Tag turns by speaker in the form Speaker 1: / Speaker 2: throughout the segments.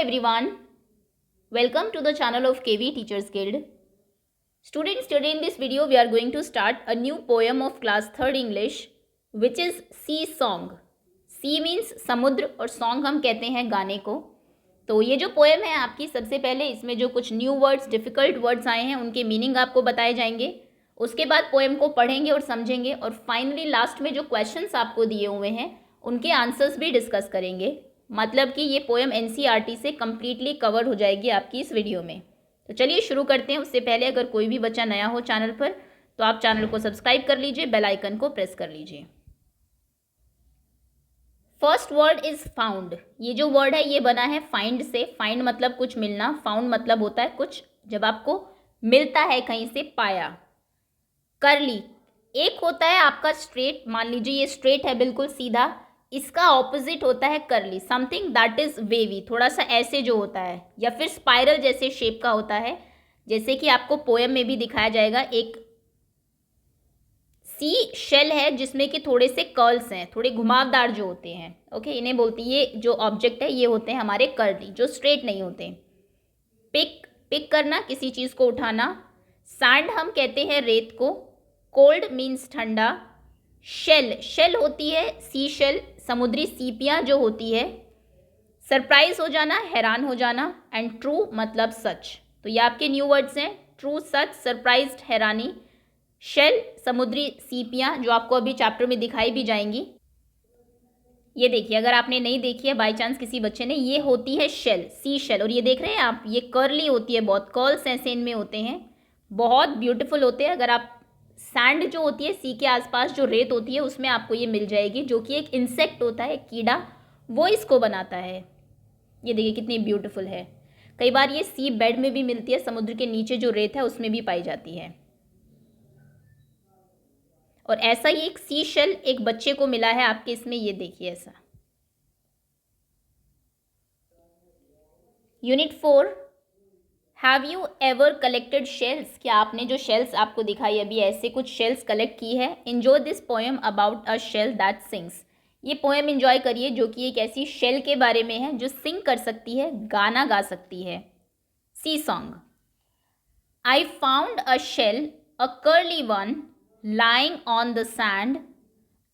Speaker 1: Everyone, welcome to the channel of KV Teachers Guild. Students, today in this video we are going to start a new poem of class 3rd English which is Sea Song. Sea means समुद्र और song हम कहते हैं गाने को. तो ये जो पोएम है आपकी, सबसे पहले इसमें जो कुछ न्यू वर्ड्स, डिफ़िकल्ट वर्ड्स आए हैं उनके मीनिंग आपको बताए जाएंगे. उसके बाद पोएम को पढ़ेंगे और समझेंगे और फाइनली लास्ट में जो क्वेश्चंस आपको दिए हुए हैं उनके आंसर्स भी डिस्कस करेंगे. मतलब कि ये पोएम एनसीईआरटी से कम्प्लीटली कवर हो जाएगी आपकी इस वीडियो में. तो चलिए शुरू करते हैं. उससे पहले अगर कोई भी बच्चा नया हो चैनल पर तो आप चैनल को सब्सक्राइब कर लीजिए, बेल आइकन को प्रेस कर लीजिए. First word is found. ये जो वर्ड है ये बना है फाइंड से. फाइंड मतलब कुछ मिलना, फाउंड मतलब होता है कुछ जब आपको मिलता है कहीं से, पाया. करली, एक होता है आपका स्ट्रेट, मान लीजिए ये स्ट्रेट है बिल्कुल सीधा, इसका ऑपोजिट होता है करली, समथिंग दैट इज वेवी, थोड़ा सा ऐसे जो होता है, या फिर स्पाइरल जैसे शेप का होता है, जैसे कि आपको पोएम में भी दिखाया जाएगा. एक सी शेल है जिसमें कि थोड़े से कर्ल्स हैं, थोड़े घुमावदार जो होते हैं. ओके, इन्हें बोलती है, ये जो ऑब्जेक्ट है ये होते हैं हमारे कर्ली, जो स्ट्रेट नहीं होते. पिक करना, किसी चीज़ को उठाना. सैंड हम कहते हैं रेत को. कोल्ड मीन्स ठंडा. शेल होती है सी शेल, समुद्री सीपियाँ जो होती है. सरप्राइज हो जाना, हैरान हो जाना. एंड ट्रू मतलब सच. तो ये आपके न्यू वर्ड्स हैं, ट्रू, सच, सरप्राइज्ड, हैरानी. शेल, समुद्री सीपियाँ जो आपको अभी चैप्टर में दिखाई भी जाएंगी. ये देखिए, अगर आपने नहीं देखी है बाय चांस किसी बच्चे ने, ये होती है शेल, सी शेल. और ये देख रहे हैं आप, ये कर्ली होती है, बहुत कर्ल्स ऐसे इनमें होते हैं, बहुत ब्यूटीफुल होते हैं. अगर आप सैंड जो होती है, सी के आसपास जो रेत होती है उसमें आपको ये मिल जाएगी, जो कि एक इंसेक्ट होता है, कीड़ा, वो इसको बनाता है. ये देखिए कितनी ब्यूटीफुल है. कई बार ये सी बेड में भी मिलती है, समुद्र के नीचे जो रेत है उसमें भी पाई जाती है. और ऐसा ही एक सी शेल एक बच्चे को मिला है आपके इसमें, ये देखिए ऐसा. Unit 4, have you ever collected shells. क्या आपने जो शेल्स आपको दिखाई अभी, ऐसे कुछ शेल्स कलेक्ट की है. Enjoy this poem about a shell that sings. ये पोएम एंजॉय करिए जो कि एक ऐसी शेल के बारे में है जो सिंग कर सकती है, गाना गा सकती है. Sea song. I found a shell, a curly one, lying on the sand.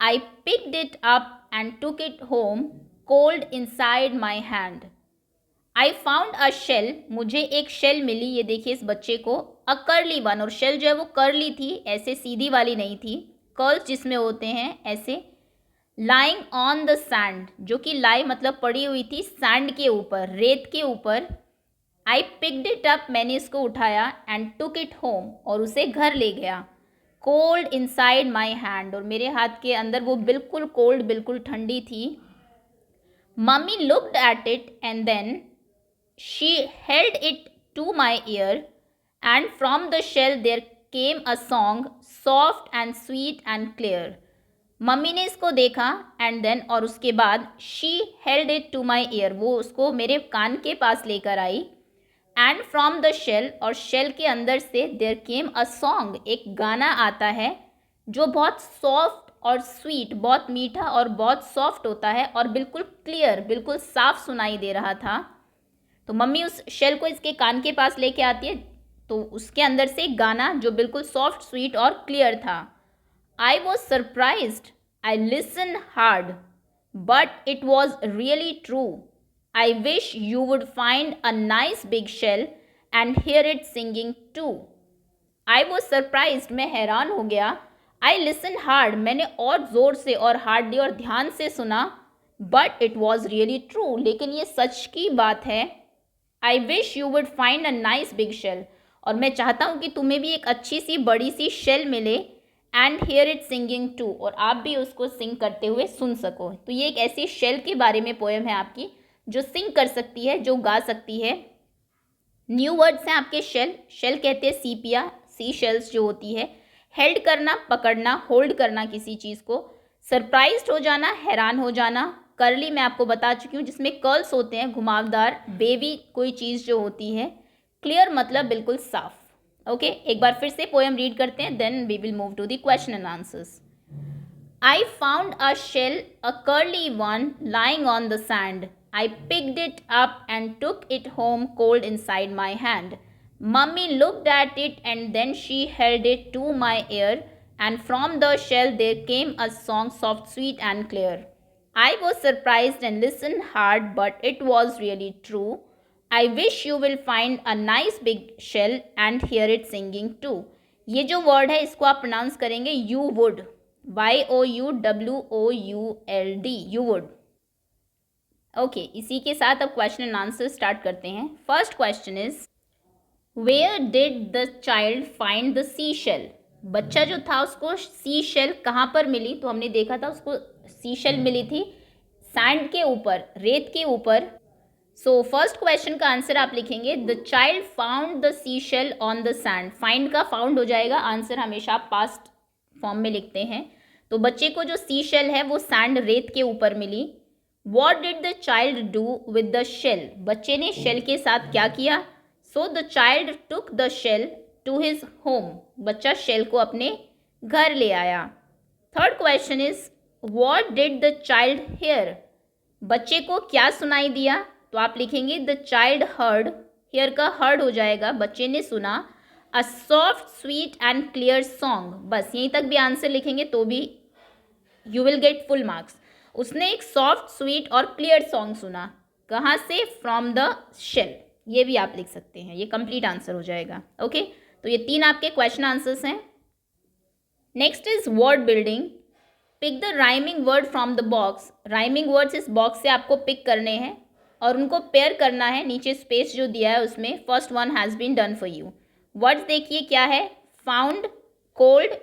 Speaker 1: I picked it up and took it home, cold inside my hand. I found a shell. मुझे एक शेल मिली. ये देखिए इस बच्चे को. अ कर्ली वन, और shell जो है वो कर्ली थी, ऐसे सीधी वाली नहीं थी, कर्ल्स जिसमें होते हैं ऐसे. lying on the sand, जो कि लाई मतलब पड़ी हुई थी सैंड के ऊपर, रेत के ऊपर. I picked it up, मैंने इसको उठाया. and took it home, और उसे घर ले गया. कोल्ड इनसाइड माई हैंड, और मेरे हाथ के अंदर वो बिल्कुल कोल्ड, बिल्कुल ठंडी थी. Mummy looked at it and then she held it to my ear and from the shell there came a song soft and sweet and clear. Mummy ने इसको देखा एंड देन, और उसके बाद she held it to my ear, वो उसको मेरे कान के पास लेकर आई. एंड फ्रॉम द शेल, और शेल के अंदर से देयर केम अ सॉन्ग, एक गाना आता है जो बहुत सॉफ्ट और स्वीट, बहुत मीठा और बहुत सॉफ्ट होता है और बिल्कुल क्लियर, बिल्कुल साफ सुनाई दे रहा था. तो मम्मी उस शेल को इसके कान के पास लेके आती है, तो उसके अंदर से एक गाना जो बिल्कुल सॉफ्ट, स्वीट और क्लियर था. I was surprised, I listen hard, but it was really true. I wish you would find a nice big shell and hear it singing too. I was surprised, मैं हैरान हो गया. I listened hard, मैंने और ज़ोर से और hardly और ध्यान से सुना. But it was really true, लेकिन ये सच की बात है. I wish you would find a nice big shell, और मैं चाहता हूँ कि तुम्हें भी एक अच्छी सी बड़ी सी शेल मिले. And hear it singing too, और आप भी उसको सिंग करते हुए सुन सको. तो ये एक ऐसी शेल के बारे में पोएम है आपकी जो सिंग कर सकती है, जो गा सकती है. न्यू वर्ड्स हैं आपके शेल. शेल कहते हैं सीपिया, सी शेल्स जो होती है. हेल्ड करना, पकड़ना, होल्ड करना किसी चीज़ को. सरप्राइज्ड हो जाना, हैरान हो जाना. कर्ली मैं आपको बता चुकी हूँ, जिसमें कर्ल्स होते हैं, घुमावदार. बेबी कोई चीज़ जो होती है. क्लियर मतलब बिल्कुल साफ. ओके, एक बार फिर से पोएम रीड करते हैं, then we will move to the question and answers. I found a shell, a curly one, lying on the sand. I picked it up and took it home cold inside my hand. Mummy looked at it and then she held it to my ear, and from the shell there came a song soft, sweet, and clear. I was surprised and listened hard, but it was really true. I wish you will find a nice big shell and hear it singing too. ये जो word है इसको आप pronounce करेंगे you would, YOUWOULD, you would. Okay, इसी के साथ अब क्वेश्चन एंड आंसर स्टार्ट करते हैं. First question is where did the child find the sea shell. बच्चा जो था उसको सी शेल कहाँ पर मिली, तो हमने देखा था उसको सी शेल मिली थी सैंड के ऊपर, रेत के ऊपर. सो फर्स्ट क्वेश्चन का आंसर आप लिखेंगे the child found the sea shell on the sand. Find का फाउंड हो जाएगा, आंसर हमेशा आप पास्ट फॉर्म में लिखते हैं. तो बच्चे को जो सी शेल है वो सैंड, रेत के ऊपर मिली. What did the child do with the shell. बच्चे ने शेल के साथ क्या किया. So the child took the shell to his home. बच्चा शेल को अपने घर ले आया. Third question is what did the child hear. बच्चे को क्या सुनाई दिया, तो आप लिखेंगे द चाइल्ड हर्ड. हेयर का हर्ड हो जाएगा, बच्चे ने सुना. A soft, sweet and clear song. बस यहीं तक भी आंसर लिखेंगे तो भी you will get full marks. उसने एक सॉफ्ट, स्वीट और क्लियर सॉन्ग सुना. कहाँ से, फ्रॉम द शेल. ये भी आप लिख सकते हैं, ये कंप्लीट आंसर हो जाएगा. ओके, तो ये 3 आपके क्वेश्चन आंसर्स हैं. Next is word building. Pick the rhyming word from the box. Rhyming words इस बॉक्स से आपको पिक करने हैं और उनको पेयर करना है. नीचे स्पेस जो दिया है उसमें first one has been done for you. Words देखिए क्या है. Found, cold,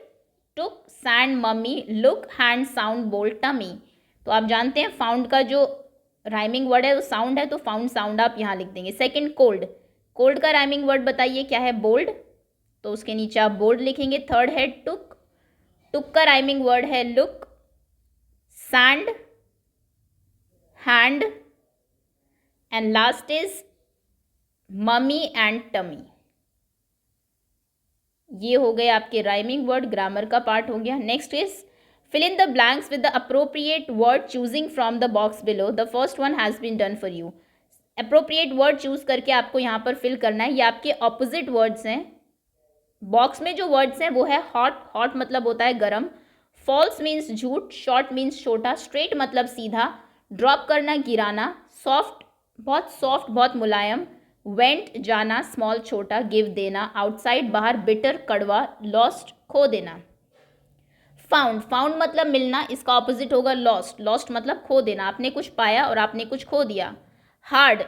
Speaker 1: took, sand, mummy, look, hand, sound, bold, tummy. तो आप जानते हैं फाउंड का जो राइमिंग वर्ड है वो साउंड है, तो फाउंड साउंड आप यहाँ लिख देंगे. Second cold. कोल्ड का राइमिंग वर्ड बताइए क्या है, बोल्ड, तो उसके नीचे आप बोल्ड लिखेंगे. थर्ड है टुक. टुक का राइमिंग वर्ड है look. Sand, hand, and last is mummy and tummy. ये हो गए आपके राइमिंग वर्ड, ग्रामर का पार्ट हो गया. Next is fill in the blanks with the appropriate word choosing from the box below. The first one has been done for you. appropriate word choose करके आपको यहाँ पर fill करना है. ये आपके opposite words हैं. बॉक्स में जो words हैं वो है hot. hot मतलब होता है गरम. false means झूठ. short means छोटा. straight मतलब सीधा. drop करना, गिराना. soft बहुत मुलायम. went जाना, small छोटा. give देना, outside बाहर. bitter कड़वा. lost खो देना. फाउंड मतलब मिलना, इसका ऑपोजिट होगा लॉस्ट. लॉस्ट मतलब खो देना, आपने कुछ पाया और आपने कुछ खो दिया. हार्ड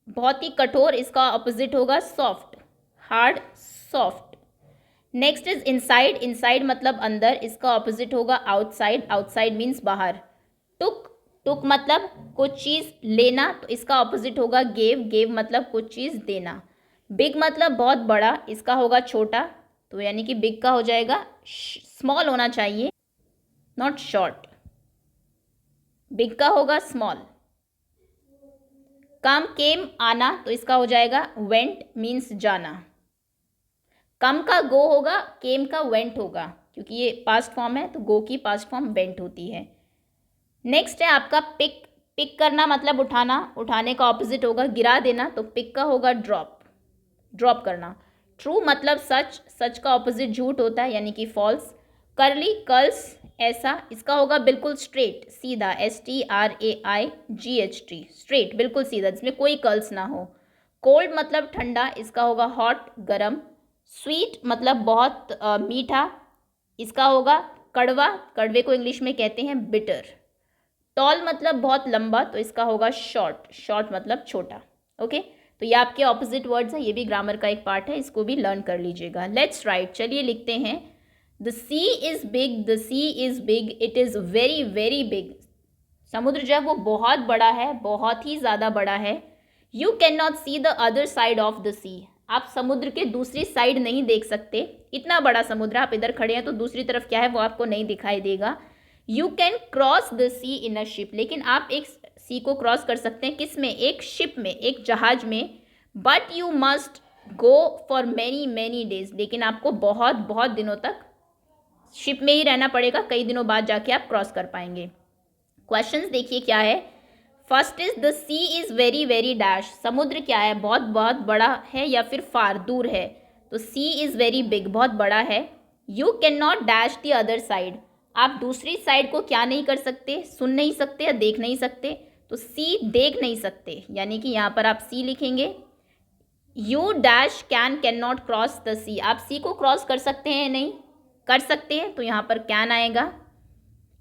Speaker 1: बहुत ही कठोर, इसका ऑपोजिट होगा soft. Hard, soft. Next is inside. Inside मतलब अंदर, इसका ऑपोजिट होगा आउटसाइड. आउटसाइड मीन्स बाहर. टुक मतलब कुछ चीज़ लेना, तो इसका ऑपोजिट होगा गेव. गेव मतलब कुछ चीज़ देना. बिग मतलब बहुत बड़ा, इसका होगा छोटा, तो यानी कि बिग का हो जाएगा स्मॉल होना चाहिए, नॉट शॉर्ट. बिग का होगा स्मॉल. कम, केम आना, तो इसका हो जाएगा वेंट मीन्स जाना. कम का गो होगा, केम का वेंट होगा, क्योंकि ये पास्ट फॉर्म है तो गो की पास्ट फॉर्म वेंट होती है. नेक्स्ट है आपका पिक. पिक करना मतलब उठाना, उठाने का ऑपोजिट होगा गिरा देना, तो पिक का होगा ड्रॉप. ड्रॉप करना. ट्रू मतलब सच. सच का ऑपोजिट झूठ होता है, यानी कि फॉल्स. करली, कर्ल्स ऐसा, इसका होगा बिल्कुल स्ट्रेट, सीधा. STRAIGHT, स्ट्रेट, बिल्कुल सीधा, जिसमें कोई कर्ल्स ना हो. कोल्ड मतलब ठंडा, इसका होगा हॉट, गरम. स्वीट मतलब बहुत मीठा, इसका होगा कड़वा. कड़वे को इंग्लिश में कहते हैं बिटर. टॉल मतलब बहुत लंबा, तो इसका होगा शॉर्ट. शॉर्ट मतलब छोटा. ओके, तो ये आपके ऑपोजिट वर्ड्स हैं. ये भी ग्रामर का एक पार्ट है, इसको भी लर्न कर लीजिएगा. Let's write. चलिए लिखते हैं. The sea is big. The sea is big. It is very very big. समुद्र जब वो बहुत बड़ा है, बहुत ही ज़्यादा बड़ा है. You can not see the other side of the sea. आप समुद्र के दूसरी साइड नहीं देख सकते. इतना बड़ा समुद्र, आप इधर खड़े हैं तो दूसरी तरफ क्या है वो आपको नहीं दिखाई देगा. You can cross the sea in a ship. लेकिन आप एक सी को क्रॉस कर सकते हैं, किस में, एक शिप में, एक जहाज में. But you must go for many many days. लेकिन आपको बहुत बहुत दिनों तक शिप में ही रहना पड़ेगा. कई दिनों बाद जाके आप क्रॉस कर पाएंगे. क्वेश्चंस देखिए क्या है. First is the sea is very very dash, समुद्र क्या है, बहुत बहुत बड़ा है या फिर फार दूर है, तो सी इज़ वेरी बिग, बहुत बड़ा है। You can not dash the other side, आप दूसरी साइड को क्या नहीं कर सकते, सुन नहीं सकते या देख नहीं सकते, तो सी देख नहीं सकते, यानी कि यहाँ पर आप सी लिखेंगे। You dash can not cross the sea, आप सी को क्रॉस कर सकते हैं, नहीं कर सकते हैं, तो यहाँ पर कैन आएगा।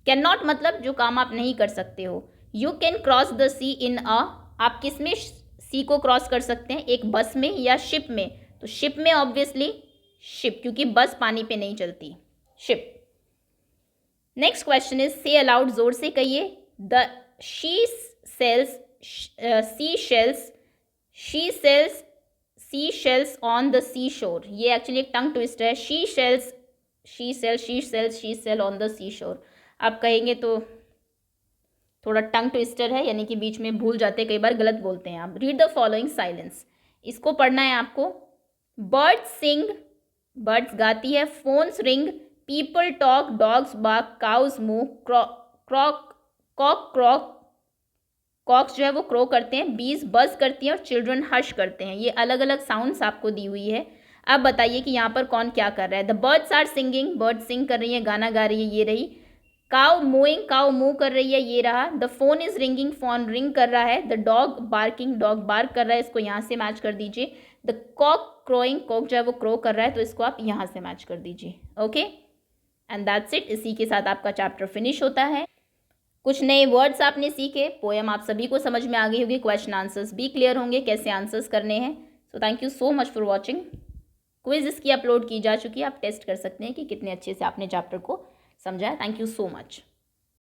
Speaker 1: कैन नॉट मतलब जो काम आप नहीं कर सकते हो। You can cross the sea in अ, आप किस में सी को क्रॉस कर सकते हैं, एक बस में या शिप में, तो शिप में ऑब्वियसली शिप, क्योंकि बस पानी पे नहीं चलती, ship. Next question is say aloud, जोर से कहिए। The she sells sea shells, she sells sea shells on the sea shore, ये एक्चुअली एक टंग ट्विस्ट है। She shells, she sell, she sells, she sell on the sea shore, आप कहेंगे तो थोड़ा टंग ट्विस्टर है, यानी कि बीच में भूल जाते हैं, कई बार गलत बोलते हैं आप। रीड द फॉलोइंग साइलेंस, इसको पढ़ना है आपको। बर्ड्स सिंग, बर्ड्स गाती है। Phones ring, people talk, dogs bark, cows move, crock cock crock, cocks जो है वो क्रो करते हैं, बीज बज करती हैं और चिल्ड्रन हश करते हैं। ये अलग अलग साउंड्स आपको दी हुई है। अब बताइए कि यहाँ पर कौन क्या कर रहा है। The birds are singing, bird sing कर रही है, गाना गा रही है, ये रही। काउ मूविंग, काउ मूव कर रही है, ये रहा। The phone is ringing, phone ring कर रहा है। The dog barking, dog bark कर रहा है, इसको यहाँ से मैच कर दीजिए। द कॉक क्रोइंग, कॉक जो है वो क्रो कर रहा है, तो इसको आप यहाँ से मैच कर दीजिए। Okay, and that's it. इसी के साथ आपका चैप्टर फिनिश होता है। कुछ नए वर्ड्स आपने सीखे, पोएम आप सभी को समझ में आ गई होगी, क्वेश्चन आंसर्स भी क्लियर होंगे कैसे आंसर्स करने हैं। So thank you so much for watching. Quiz इसकी अपलोड की जा चुकी है, आप टेस्ट कर सकते हैं कि कितने अच्छे से आपने चैप्टर को समझा है। Thank you so much.